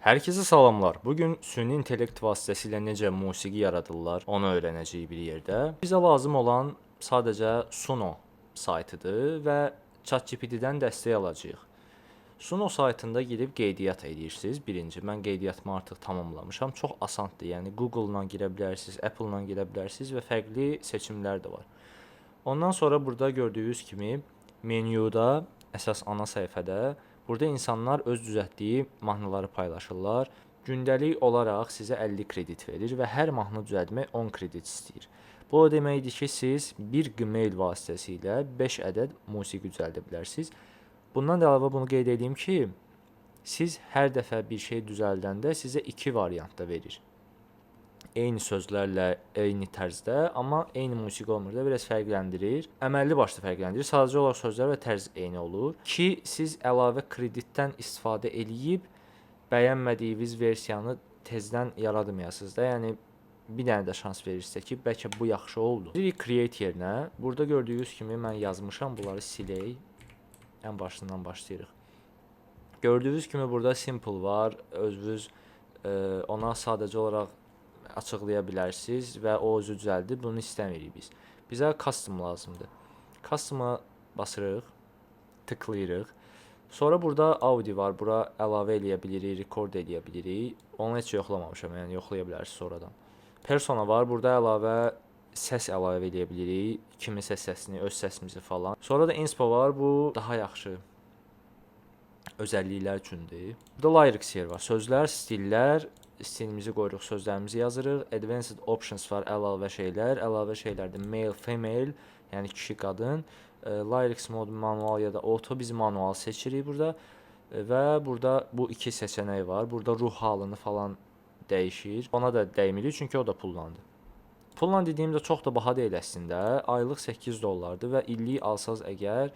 Herkese salamlar. Bugün süni intellekt vasitəsilə necə musiqi yaradırlar, onu öyrənəcəyik bir yerdə. Bizə lazım olan sadəcə Suno saytıdır və ChatGPT-dən dəstək alacağıq. Suno saytında girib qeydiyyat edirsiniz. Birinci, mən qeydiyyatımı artıq tamamlamışam. Çox asandır. Yəni Google-la girə bilərsiniz, Apple-la girə bilərsiniz və fərqli seçimlər də var. Ondan sonra burada gördüyünüz kimi menyuda, əsas ana səhifədə burada insanlar öz düzəltdiyi mahnıları paylaşırlar. Gündəlik olaraq sizə 50 kredit verir və hər mahnı düzəltmək 10 kredit istəyir. Bu o deməkdir ki, siz bir Gmail vasitəsilə 5 ədəd musiqi düzəldə bilərsiniz. Bundan da əlavə bunu qeyd edeyim ki, siz hər dəfə bir şey düzəldəndə sizə 2 variant da verir. Eyni sözlərlə, eyni tərzdə, amma eyni musiqi olmur da, biraz fərqləndirir. Əməlli başlı fərqləndirir. Sadəcə olaraq sözlər və tərz eyni olur ki, siz əlavə kreditdən istifadə eləyib bəyənmədiyiniz versiyanı tezdən yaradmayasınız da. Yəni bir dənə də şans verirsə ki, bəlkə bu yaxşı oldu. Create yerinə burada gördüyünüz kimi mən yazmışam, bunları silək. Ən başından başlayırıq. Gördüyünüz kimi burada simple var. Özünüz ona sadəcə olaraq açıqlaya bilərsiniz və o özü düzəldir. Bunu istəmirik biz. Bizə custom lazımdır. Custom-a basırıq, tıklayırıq. Sonra burada audio var. Bura əlavə eləyə bilirik, rekord eləyə bilirik. Onu heç yoxlamamışam, yəni yoxlaya bilərsiniz sonradan. Persona var. Burada əlavə səs əlavə eləyə bilirik. Kiminsə səsini, öz səsimizi falan. Sonra da inspo var. Bu daha yaxşı özəlliklər üçündür. Burada lyrics yer var. Sözlər, stillər, stilimizi qoyuruq, sözlərimizi yazırıq. Advanced options var, əlavə şeylər. Əlavə şeylərdə male, female, yəni kişi, qadın. Lyrics mode manual ya da auto, biz manual seçirik burada. Və burada bu iki seçənek var. Burada ruh halını falan dəyişir. Ona da dəymirik, çünki o da pullandır. Pulla dediyimdə çox da baha deyil əslində. Aylıq 8 dollardır və illik alsaz əgər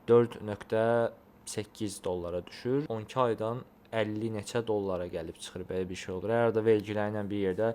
4.8 dollara düşür. 12 aydan 50 neçə dollara gəlib çıxır, belə bir şey olur. Hər da vergilərlə bir yerdə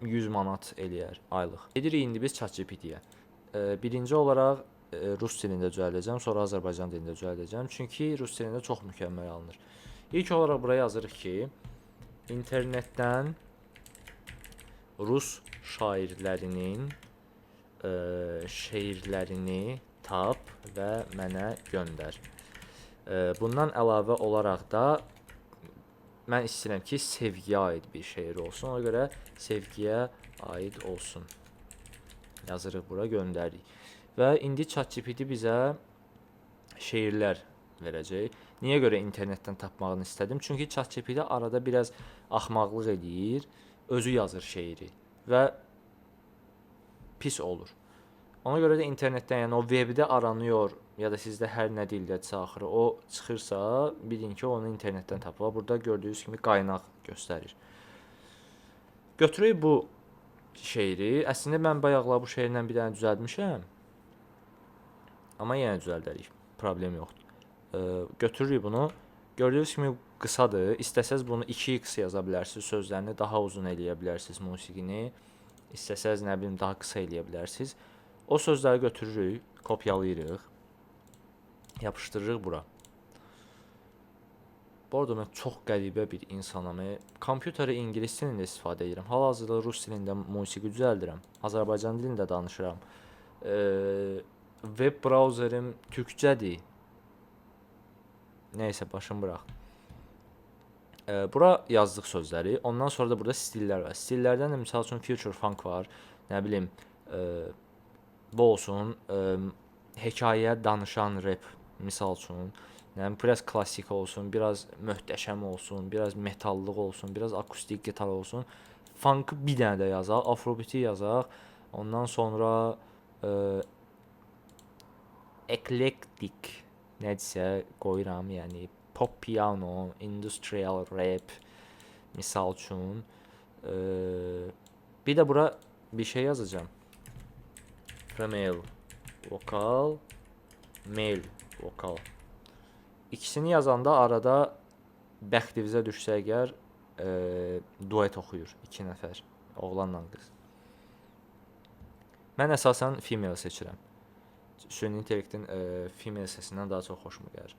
100 manat eləyər aylıq. Gedirik indi biz ChatGPT-yə. Birinci olaraq rus dilində düzəldəcəm, sonra Azərbaycan dilində düzəldəcəm. Çünki rus dilində çox mükəmməl alınır. İlk olaraq buraya yazırıq ki, internetdən rus şairlərinin şeirlərini tap və mənə göndər. Bundan əlavə olaraq da mən istəyirəm ki, sevgiyə aid bir şeir olsun. Ona görə sevgiyə aid olsun. Yazırıq bura, göndəririk. Və indi ChatGPT bizə şeirlər verəcək. Niyə görə internetdən tapmağını istədim? Çünki ChatGPT arada biraz axmaqlıq edir, özü yazır şeiri və pis olur. Ona görə də internetdən, yəni o webdə aranıyor ya da sizdə hər nə dildədirsə axırı o çıxırsa, bilin ki, onu internetdən tapıla. Burada gördüyünüz kimi qaynaq göstərir. Götürək bu şeiri. Əslində mən bayaqlar bu şeirlə bir dənə düzəltmişəm. Amma yenə düzəldərik. Problem yoxdur. Götürürük bunu. Gördüyünüz kimi qısadır. İstəsəz bunu 2x yaza bilərsiniz. Sözlərini daha uzun eləyə bilərsiniz musiqini. İstəsəz nə bilim daha qısa eləyə bilərsiniz. O sözləri götürürük, kopyalayırıq. Yapışdırırıq bura. Bu arada mən çox qəribə bir insanam. Kompüteri ingilis dilində istifadə edirəm. Hal-hazırda rus dilində musiqi düzəldirəm. Azərbaycan dilində danışıram. Web brauzerim türkcədir. Nəysə, başım bıraq. Bura yazdıq sözləri. Ondan sonra da burada stillər var. Stillərdən də misal üçün future funk var. Nə bilim, bu olsun, hekayə danışan rap misal üçün. Yəni biraz klassik olsun, biraz möhtəşəm olsun, biraz metallıq olsun, biraz akustik gitar olsun. Funk'ı bir dənə də yazaq, afrobeat'i yazaq. Ondan sonra eklektik nədirsə qoyuram, yəni pop piano, industrial rap misal üçün. Bir də bura bir şey yazacağam. Female vokal, male vokal. İkisini yazanda arada bəxtimizə düşsə əgər duet oxuyur 2 nəfər, oğlanla qız. Mən əsasən female seçirəm. Süni intellektin female səsindən daha çox xoşuma gəlir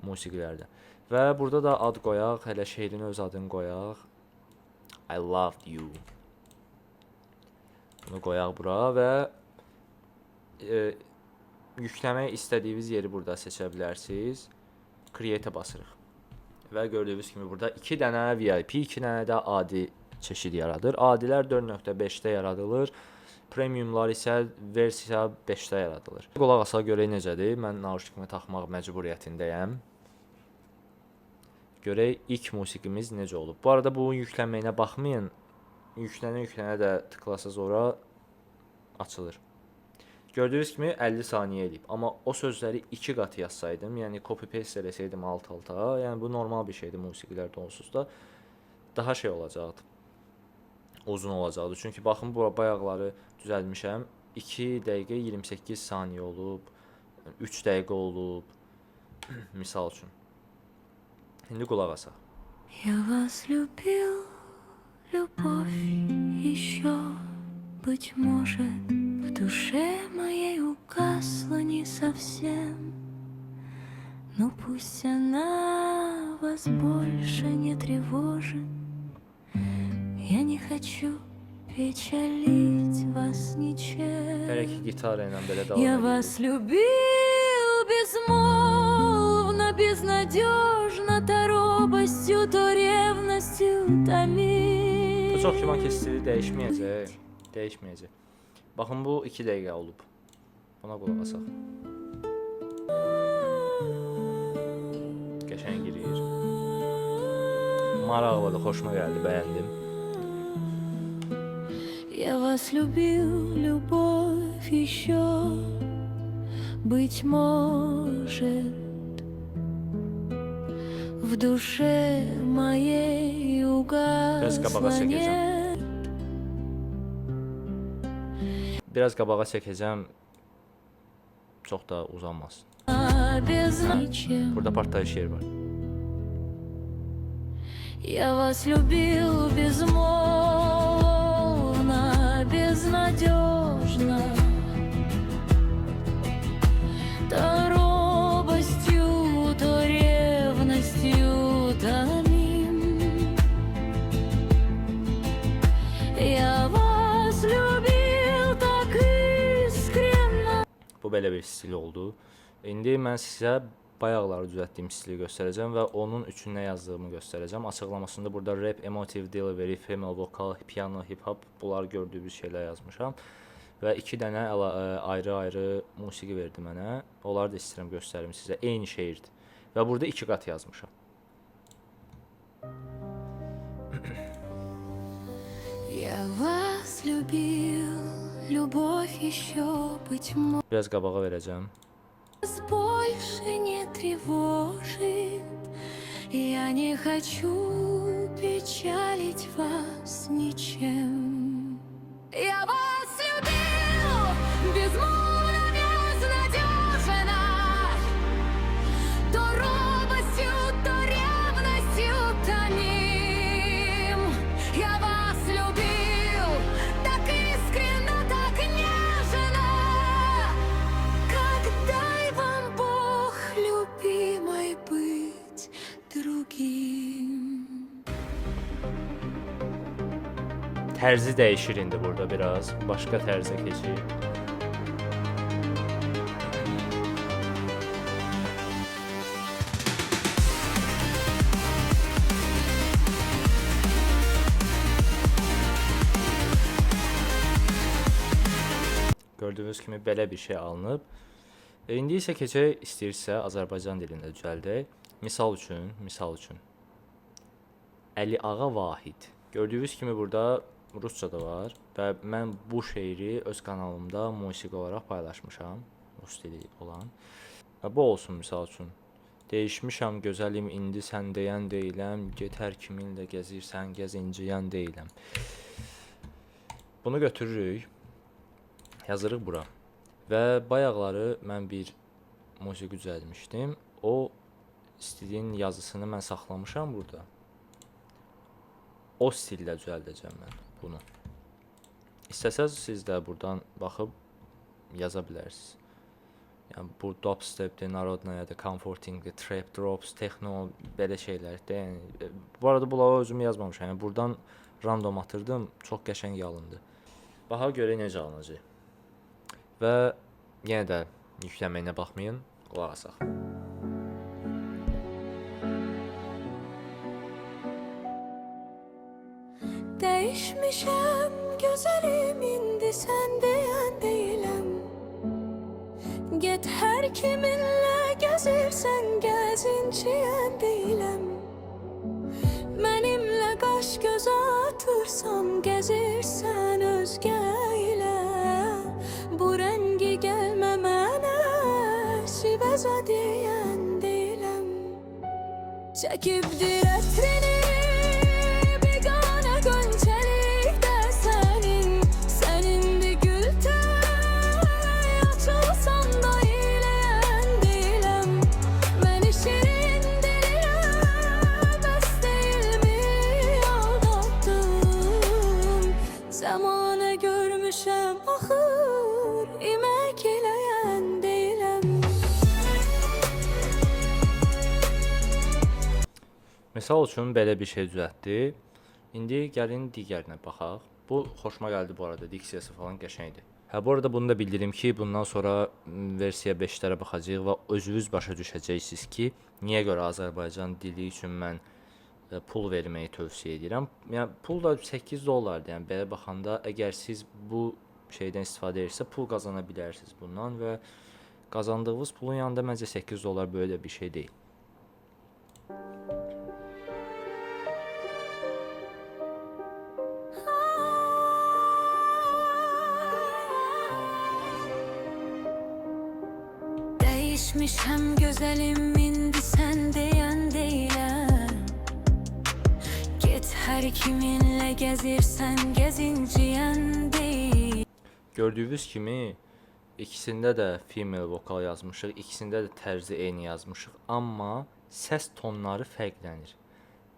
musiqilərdə. Və burada da ad qoyaq, hələ şeirin öz adını qoyaq. I loved you. Bunu qoyaq bura və yükləmək istədiyiniz yeri burada seçə bilərsiniz. Create-ə basırıq. Və gördüyünüz kimi burada 2 dənə VIP, 2 dənə də adi çeşid yaradır. Adilər 4.5-də yaradılır. Premiumlar isə versiya 5-də yaradılır. Qulaq asa görək necədir. Mən naushnikimi taxmaq məcburiyyətindəyəm. Görək ilk musiqimiz necə olub. Bu arada bu yüklənməyinə baxmayın. Yüklənə də tıklasaz ora açılır. Gördüyünüz kimi 50 saniyə eləyib. Amma o sözləri 2 qat yazsaydım, yəni copy-paste eləsəydim alt-alta, yəni bu normal bir şeydir musiqilərdə onsuz da daha şey olacaqdı. Uzun olacaqdı. Çünki baxın bura bayaqları düzəltmişəm. 2 dəqiqə 28 saniyə olub, 3 dəqiqə olub. Misal üçün. İndi qulaq asaq. Я вас любил, любовь еще, быть может, в душе моей угасла не совсем. Но пусть она вас больше не тревожит. Я не хочу печалить вас ничем. Bəlkə gitar ilə belə davam Я edir. вас любил безмолвно, безнадежно, то робостью, то ревностью томил. Bu çox güman ki stili dəyişməyəcək. Baxın bu 2 dəqiqə olub. Buna qulaq asaq. Qəşəng girir. Maraqlıdır, xoşuma gəldi, bəyəndim. Я вас любил, любовь еще, быть может, в душе моей угасла нет. Biraz qabağa çəkəcəm. Çox da uzanmaz. Без ничем. Burada partlayış yer var. Я вас любил безмолвно, безнадежно, то робостью, то ревностью томим. Я вас любил так искренно. Bu belə bir stil oldu. İndi mən sizə bayaqları düzəltdiyim stili göstərəcəm və onun üçün nə yazdığımı göstərəcəm. Açıqlamasında burada rap, emotive delivery, female vocal, piano, hip hop bunlar gördüyünüz şeylər yazmışam. Və 2 dənə ayrı-ayrı musiqi verdi mənə. Onları da istəyirəm göstərim sizə. Eyni şeirdir. Və burada 2 qat yazmışam. Я вас любил, любовь еще, быть может, Biraz qabağa verəcəm. больше не тревожит. Я не хочу печалить вас ничем. Я вас любил безмолвно, безнадежно, то робостью, то ревностью томим. Я вас любил так искренно, так нежно, как дай вам Бог, любимой, быть другим. Tərzi dəyişir indi burada biraz. Başqa tərzə keçir. Gördüyünüz kimi belə bir şey alınıb. İndi isə keçək istəyirsə Azərbaycan dilində düzəldək. Misal üçün Əli Ağa Vahid. Gördüyünüz kimi burada rusca da var və mən bu şeiri öz kanalımda musiqi olaraq paylaşmışam. Rus dili olan. Və bu olsun misal üçün. Değişmişəm gözəlim indi sən deyən deyiləm, get hər kiminlə gəzirsən, gəz inciyən deyiləm. Bunu götürürük. Yazırıq bura. Və bayaqları mən bir musiqi düzəltmişdim. O stilin yazısını mən saxlamışam burada. O stillə düzəldəcəm mən bunu. İstəsəz siz də buradan baxıb yaza bilərsiniz. Yəni bu dubstepdir, narodnayadır, comfortingdir, trap drops, techno belə şeylərdir. Yəni bu arada bunları özüm yazmamışam. Yəni burdan random atırdım, çox qəşəng alındı. Baha görə necə alınacaq? Və yenə də yüklənməyinə baxmayın, qulaq asaq. Değişmişem güzelim indi sen diyen değilim. Git her kiminle gezirsen gezinciyen değilim. Benimle kaş göz atırsam gezirsen özgeyle. Bu rengi gelmemene şiveza diyen değilim. Çekip diretrini gönçelikte senin bir gülten açılsan da iyileyen değilim. Beni şirin dileyemez değil mi aldattım. Zamanı görmüşem ahır imek ileyen değilim. Misal üçün belə bir şey düzəltdi. İndi gəlin digərinə baxaq. Bu xoşuma gəldi bu arada, diksiyası falan qəşəngdir. Hə bu arada bunu da bildirim ki, bundan sonra versiya 5-lərə baxacağıq və özünüz başa düşəcəksiniz ki, niyə görə Azərbaycan dili üçün mən pul verməyi tövsiyə edirəm. Yəni pul da $8-dir. Yəni belə baxanda əgər siz bu şeydən istifadə edirsə pul qazana bilərsiniz bundan və qazandığınız pulun yanında məncə $8 böyle bir şey deyil. Değişmişem güzelim indi sen diyen değilim. Git her kiminle gezirsen gezinciyen değil. Gördüyünüz kimi ikisində də female vokal yazmışıq, ikisində də tərzi eyni yazmışıq, amma səs tonları fərqlənir.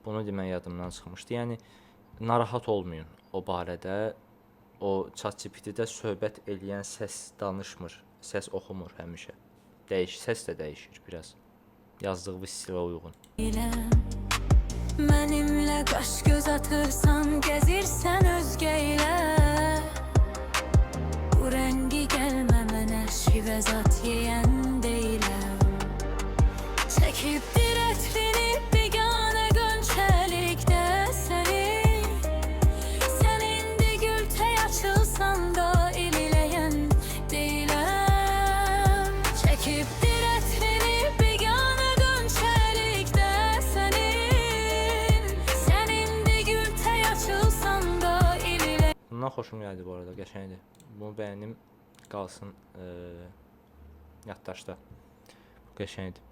Bunu demək yadımdan çıxmışdı. Yəni narahat olmayın o barədə. O ChatGPT-də söhbət eləyən səs danışmır, səs oxumur həmişə. Səs də dəyişir biraz. Yazdığı stilə uyğun. Benimle kaş göz atırsan gezirsen özgeyle. Bu rengi gelmemene şivezat yiyen değilim. Çekip diretrini bigane gönçelikte seni. Senin de gültey açılsan da ilileyen değilim. Çekip diretrini bigane gönçelikte senin. Senin de gültey açılsan da ilileyen. Bundan xoşum gəldi bu arada, qəşəngdir. Bunu bəyənim, qalsın yaddaşda. Bu qəşəngdir.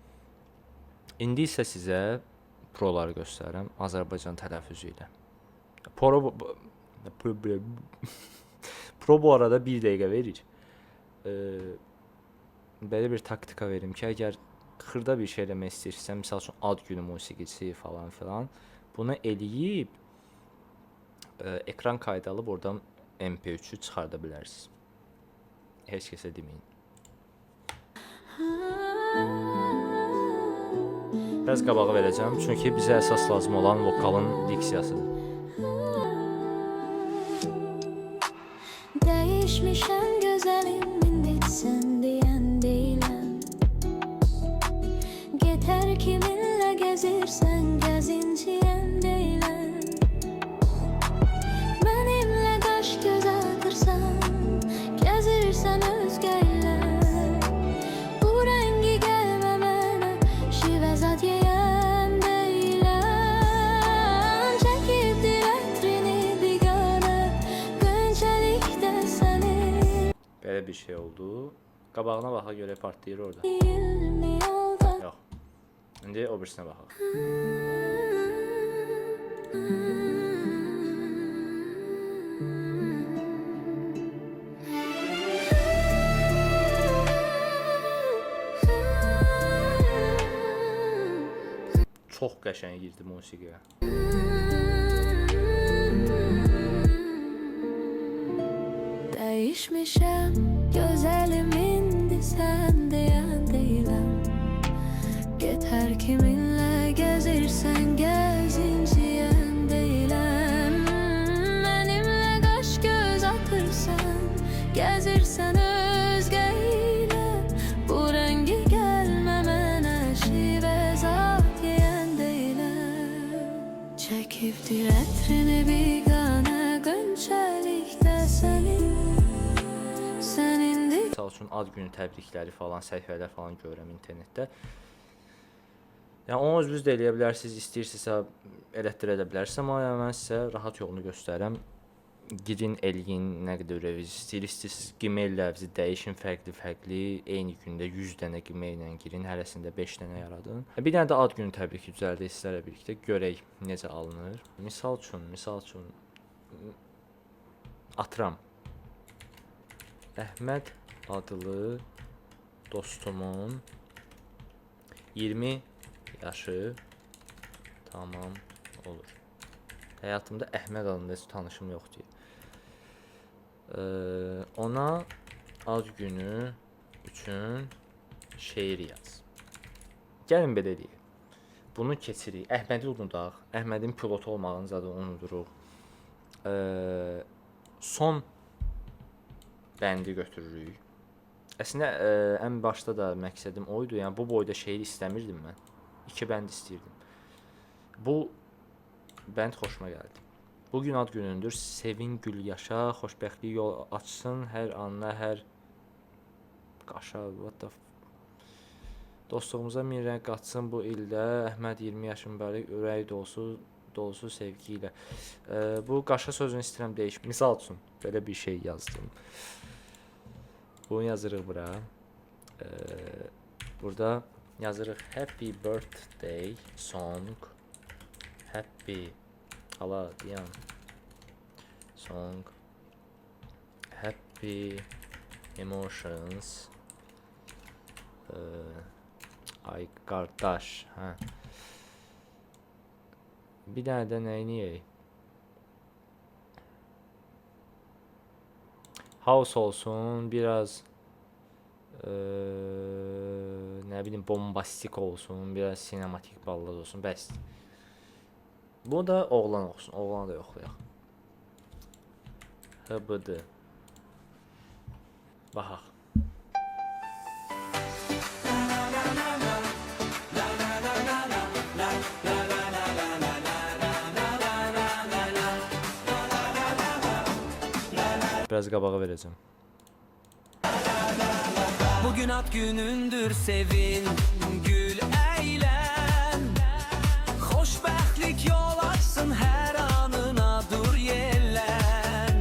İndi isə sizə proları göstərirəm Azərbaycan tələffüzü ilə. Pro bu arada 1 dəqiqə verir. Belə bir taktika verim ki, əgər xırda bir şey eləmək istəyirsən, misal üçün ad günü musiqisi falan filan, bunu eləyib ekran kaydı alıb oradan MP3'ü çıxarda bilərsiniz. Heç kəsə deməyin. Biraz qabağı verəcəm, çünki bizə əsas lazım olan vokalın diksiyasıdır. Değişmişem güzelim indi sen diyen değilim. Yeter kiminle gezirsen gezinciyen değilim. Benimle kaş göz atırsan gezirsen özgeyle. Bu rengi gelmemene şivezat yiyen değilim. Çekip diretrini bigane gönçelikte seni. Belə bir şey oldu. Qabağına baxa görə partlayır orada. Değil mi yolda? Yox. İndi o birisinə baxaq. Çox qəşəng girdi musiqiyə. Değişmişem güzelim indi sen diye. Çekiptir etrini bigane Gönçelikte senindir. Misal üçün ad günü təbrikləri falan, səhifələr falan görürəm internetdə. Yəni onu özünüz də eləyə bilərsiniz, istəyirsinizsə elətdirə də bilərsiniz, amma yəni mən sizə rahat yolunu göstərirəm. Girin, eləyin, nə qədər reviz istəyirsiniz, Gmail-lərinizi dəyişin, fərqli, eyni gündə 100 dənə Gmail-lə girin, hərəsində 5 dənə yaradın. Bir dənə də ad günü təbriki düzəldək sizlərlə birlikdə, görək necə alınır. Misal üçün atıram. Əhməd adlı dostumun 20 yaşı tamam olur. Həyatımda Əhməd adında heç tanışım yoxdur. Ona ad günü üçün şeir yaz. Gəlin belə eləyək. Bunu keçirik. Əhmədi unudaq. Əhmədin pilotu olmağını zaten unuduruq. Son bəndi götürürük. Əslində ən başda da məqsədim o idi. Yəni bu boyda şeir istəmirdim mən. 2 bənd istəyirdim. Bu bənd xoşuma gəldi. Bugün ad günündür. Sevin, gül yaşa, xoşbəxtlik yol açsın hər anına, hər qaşa, what the dostluğumuza min rəng qatsın bu ildə. Əhməd 20 yaşın bəri ürək dolusu sevgi ilə. Bu qaşa sözünü istəyirəm değiş. Misal üçün belə bir şey yazdım. Bunu yazırıq bura. Burada yazırıq Happy Birthday Song. Happy Aladiyan Song. Happy Emotions. Ay qardaş, hə. Bir dənə də nəyini yeyək? House olsun, biraz nə bilim bombastik olsun, biraz sinematik ballad olsun, bəs. Bu da oğlan olsun, oğlanı da yoxlayaq. HBD. Baxaq. Biraz qabağa verəcəm. Bugün ad günündür, sevin, gül, eğlen. Xoşbəxtlik yol açsın hər anına, dur yellen.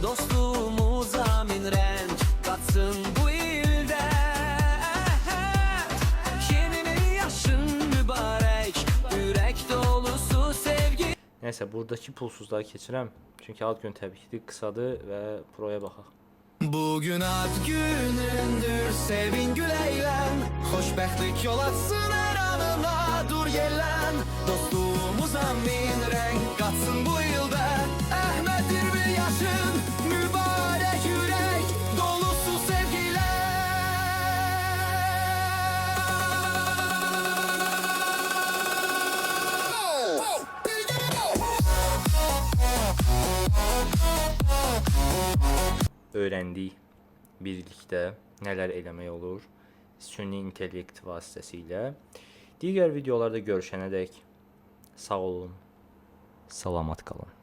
Dostluğumuza min rəng qatsın bu ildə. Yeni yaşın mübarək, ürək dolusu sevgi. Nəysə, buradakı pulsuzları keçirəm. Çünki ad günü təbrikdir, qısadır və proya baxaq. Bugün ad günündür, sevin, gül, eğlen. Xoşbəxtlik yol açsın hər anına, dur yellen. Dostluğumuza min rəng qatsın bu ildə. Əhməd 20 yaşın mübarək, ürək dolusu sevgilə. Öyrəndik birlikdə nələr eləmək olur süni intellekt vasitəsilə. Digər videolarda görüşənədək sağ olun, salamat qalın.